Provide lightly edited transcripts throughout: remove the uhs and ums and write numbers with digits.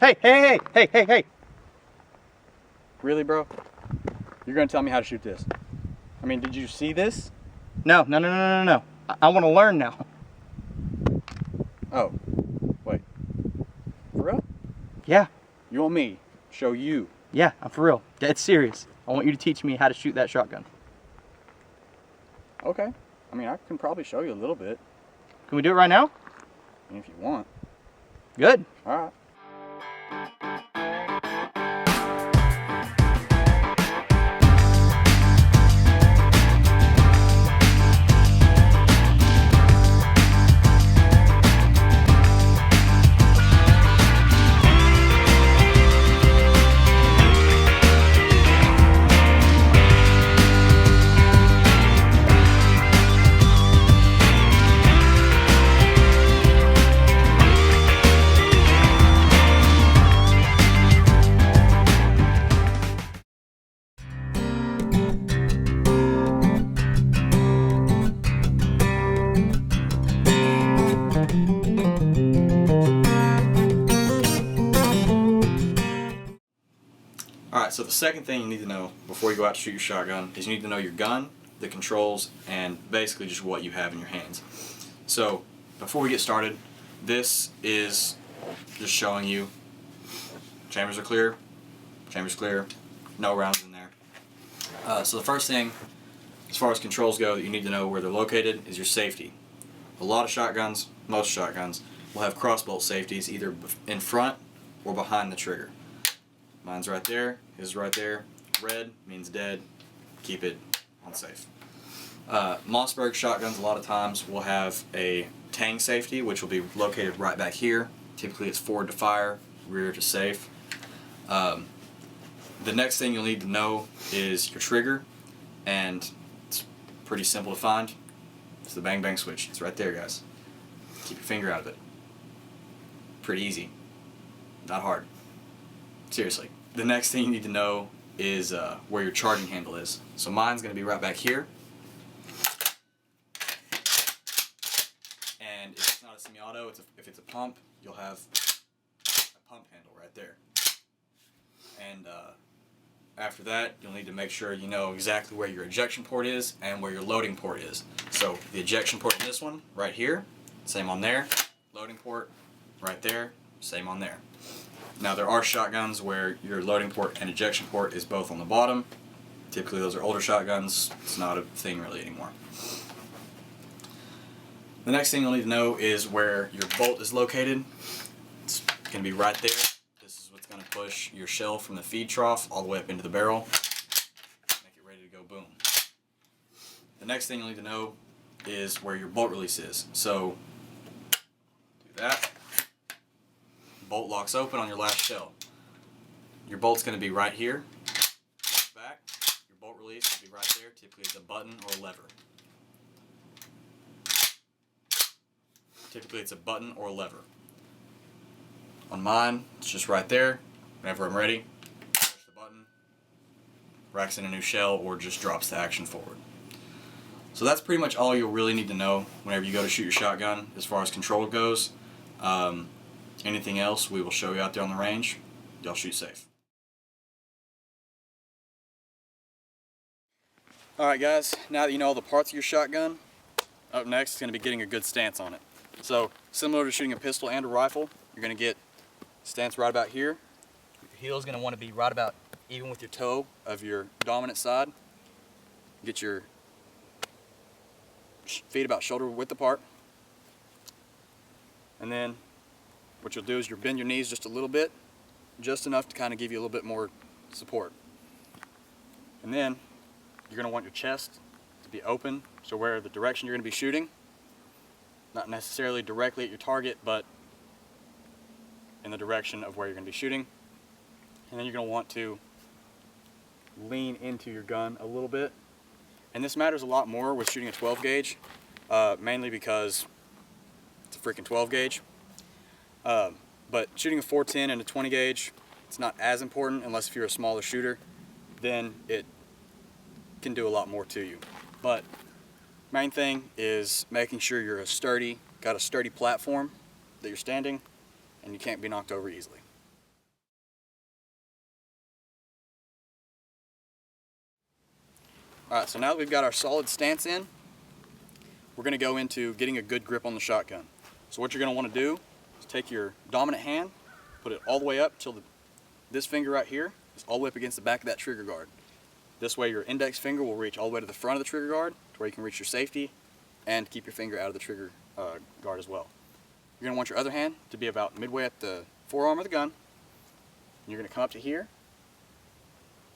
Hey. Really, bro? You're gonna tell me how to shoot this? I mean, did you see this? No. I want to learn now. Oh, wait. For real? Yeah. You want me to show you? Yeah, I'm for real. Dead serious. I want you to teach me how to shoot that shotgun. Okay. I mean, I can probably show you a little bit. Can we do it right now? I mean, if you want. Good. All right. Alright, so the second thing you need to know before you go out to shoot your shotgun is you need to know your gun, the controls, and basically just what you have in your hands. So, before we get started, this is just showing you chambers are clear, no rounds in there. So the first thing, as far as controls go, that you need to know where they're located is your safety. A lot of shotguns, most shotguns, will have crossbolt safeties either in front or behind the trigger. Mine's right there, his is right there. Red means dead, keep it on safe. Mossberg shotguns a lot of times will have a tang safety, which will be located right back here. Typically it's forward to fire, rear to safe. The next thing you'll need to know is your trigger, and it's pretty simple to find. It's the bang bang switch. It's right there, guys. Keep your finger out of it. Pretty easy. Not hard. Seriously. The next thing you need to know is where your charging handle is. So mine's going to be right back here. And if it's not a semi-auto, if it's a pump, you'll have a pump handle right there. And after that, you'll need to make sure you know exactly where your ejection port is and where your loading port is. So the ejection port in this one, right here, same on there. Loading port, right there, same on there. Now there are shotguns where your loading port and ejection port is both on the bottom. Typically those are older shotguns. It's not a thing really anymore. The next thing you'll need to know is where your bolt is located. It's going to be right there. This is what's going to push your shell from the feed trough all the way up into the barrel. Make it ready to go boom. The next thing you'll need to know is where your bolt release is. So do that. Bolt locks open on your last shell. Your bolt's going to be right here. Left back. Your bolt release will be right there. Typically it's a button or a lever. Typically it's a button or a lever. On mine, it's just right there. Whenever I'm ready, push the button, racks in a new shell, or just drops the action forward. So that's pretty much all you'll really need to know whenever you go to shoot your shotgun as far as control goes. Anything else, we will show you out there on the range. Y'all shoot safe. Alright guys, now that you know all the parts of your shotgun, up next is going to be getting a good stance on it. So, similar to shooting a pistol and a rifle, you're going to get stance right about here. Your heel is going to want to be right about even with your toe of your dominant side. Get your feet about shoulder width apart. And then what you'll do is you'll bend your knees just a little bit, just enough to kind of give you a little bit more support. And then you're going to want your chest to be open, so where the direction you're going to be shooting, not necessarily directly at your target, but in the direction of where you're going to be shooting. And then you're going to want to lean into your gun a little bit. And this matters a lot more with shooting a 12 gauge, mainly because it's a freaking 12 gauge. But shooting a 410 and a 20 gauge, it's not as important unless if you're a smaller shooter, then it can do a lot more to you. But main thing is making sure you're got a sturdy platform that you're standing, and you can't be knocked over easily. Alright, so now that we've got our solid stance in, we're going to go into getting a good grip on the shotgun. So what you're going to want to do is take your dominant hand, put it all the way up till this finger right here is all the way up against the back of that trigger guard. This way your index finger will reach all the way to the front of the trigger guard to where you can reach your safety and keep your finger out of the trigger guard as well. You're going to want your other hand to be about midway at the forearm of the gun. You're going to come up to here,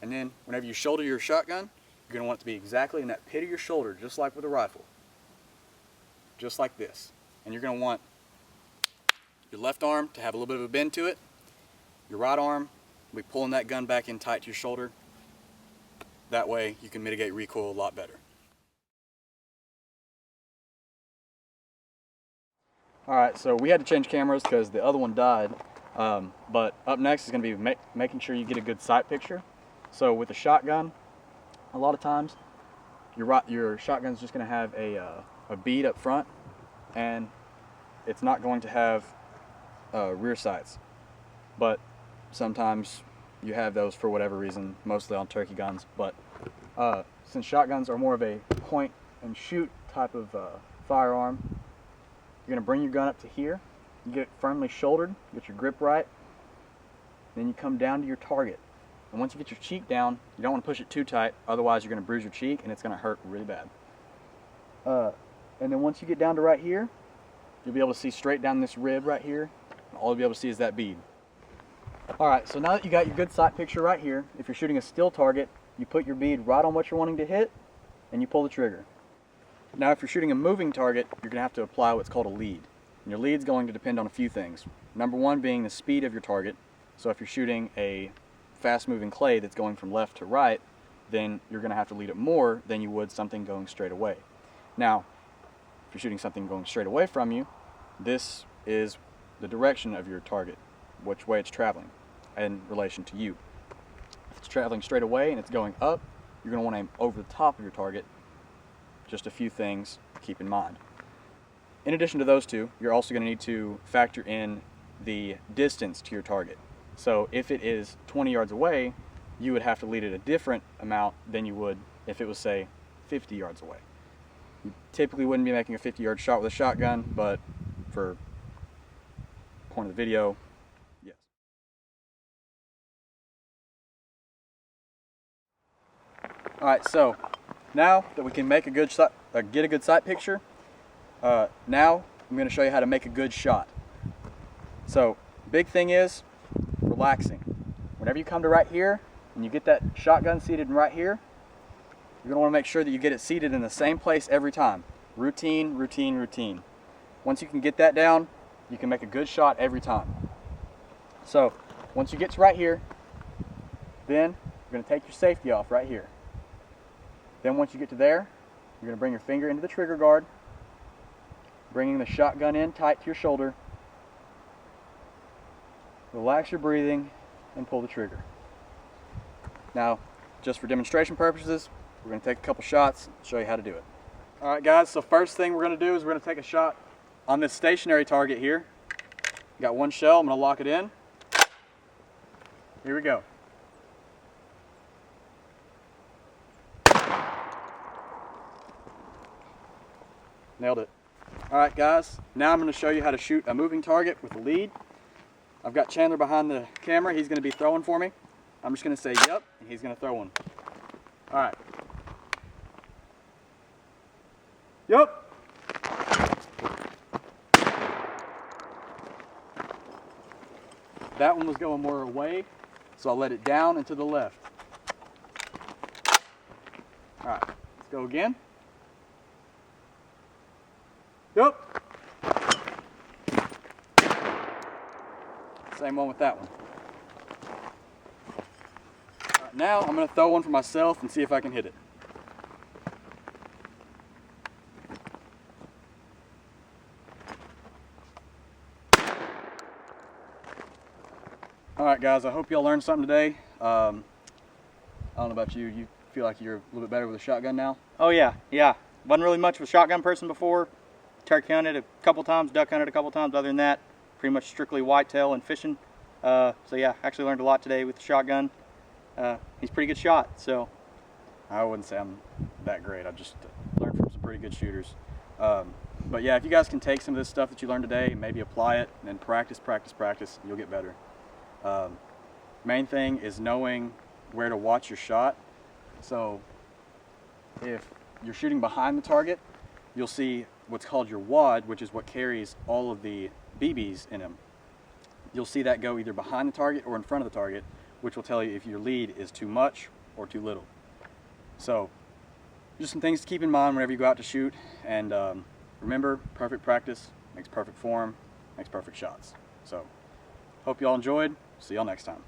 and then whenever you shoulder your shotgun, you're going to want it to be exactly in that pit of your shoulder, just like with a rifle. Just like this. And you're going to want your left arm to have a little bit of a bend to it. Your right arm will be pulling that gun back in tight to your shoulder. That way you can mitigate recoil a lot better. Alright, so we had to change cameras because the other one died. But up next is going to be making sure you get a good sight picture. So with a shotgun, a lot of times your shotgun's just going to have a bead up front, and it's not going to have rear sights. But sometimes you have those for whatever reason, mostly on turkey guns. But since shotguns are more of a point and shoot type of firearm, you're going to bring your gun up to here. You get it firmly shouldered, get your grip right, then you come down to your target. And once you get your cheek down, you don't want to push it too tight, otherwise you're going to bruise your cheek and it's going to hurt really bad. And then once you get down to right here, you'll be able to see straight down this rib right here, and all you'll be able to see is that bead. Alright, so now that you got your good sight picture right here, if you're shooting a still target, you put your bead right on what you're wanting to hit, and you pull the trigger. Now if you're shooting a moving target, you're going to have to apply what's called a lead. And your lead's going to depend on a few things. Number one being the speed of your target. So if you're shooting a fast moving clay that's going from left to right, then you're going to have to lead it more than you would something going straight away. Now, if you're shooting something going straight away from you, this is the direction of your target, which way it's traveling in relation to you. If it's traveling straight away and it's going up, you're going to want to aim over the top of your target. Just a few things to keep in mind. In addition to those two, you're also going to need to factor in the distance to your target. So if it is 20 yards away, you would have to lead it a different amount than you would if it was, say, 50 yards away. You typically wouldn't be making a 50-yard shot with a shotgun, but for point of the video, yes. Alright, so now that we can make a good get a good sight picture, now I'm going to show you how to make a good shot. So, big thing is relaxing. Whenever you come to right here and you get that shotgun seated right here, you're going to want to make sure that you get it seated in the same place every time. Routine, routine, routine. Once you can get that down, you can make a good shot every time. So, once you get to right here, then you're going to take your safety off right here. Then once you get to there, you're going to bring your finger into the trigger guard, bringing the shotgun in tight to your shoulder. Relax your breathing and pull the trigger. Now, just for demonstration purposes, we're going to take a couple shots and show you how to do it. Alright guys, so first thing we're going to do is we're going to take a shot on this stationary target here. Got one shell, I'm going to lock it in. Here we go. Nailed it. Alright guys, now I'm going to show you how to shoot a moving target with a lead. I've got Chandler behind the camera, he's going to be throwing for me. I'm just going to say yep, and he's going to throw one. Alright. Yep. That one was going more away, so I'll let it down and to the left. Alright, let's go again. Yep. Same one with that one. Alright, now I'm going to throw one for myself and see if I can hit it. Alright guys, I hope y'all learned something today. I don't know about you, you feel like you're a little bit better with a shotgun now? Oh yeah. Wasn't really much of a shotgun person before. Turkey hunted a couple times, duck hunted a couple times. Other than that, pretty much strictly whitetail and fishing. So yeah, actually learned a lot today with the shotgun. He's a pretty good shot, so I wouldn't say I'm that great. I just learned from some pretty good shooters. But yeah, if you guys can take some of this stuff that you learned today and maybe apply it and then practice, you'll get better. Main thing is knowing where to watch your shot. So if you're shooting behind the target, you'll see what's called your wad, which is what carries all of the BBs in them. You'll see that go either behind the target or in front of the target, which will tell you if your lead is too much or too little. So just some things to keep in mind whenever you go out to shoot, and remember, perfect practice makes perfect form, makes perfect shots. So hope you all enjoyed. See y'all next time.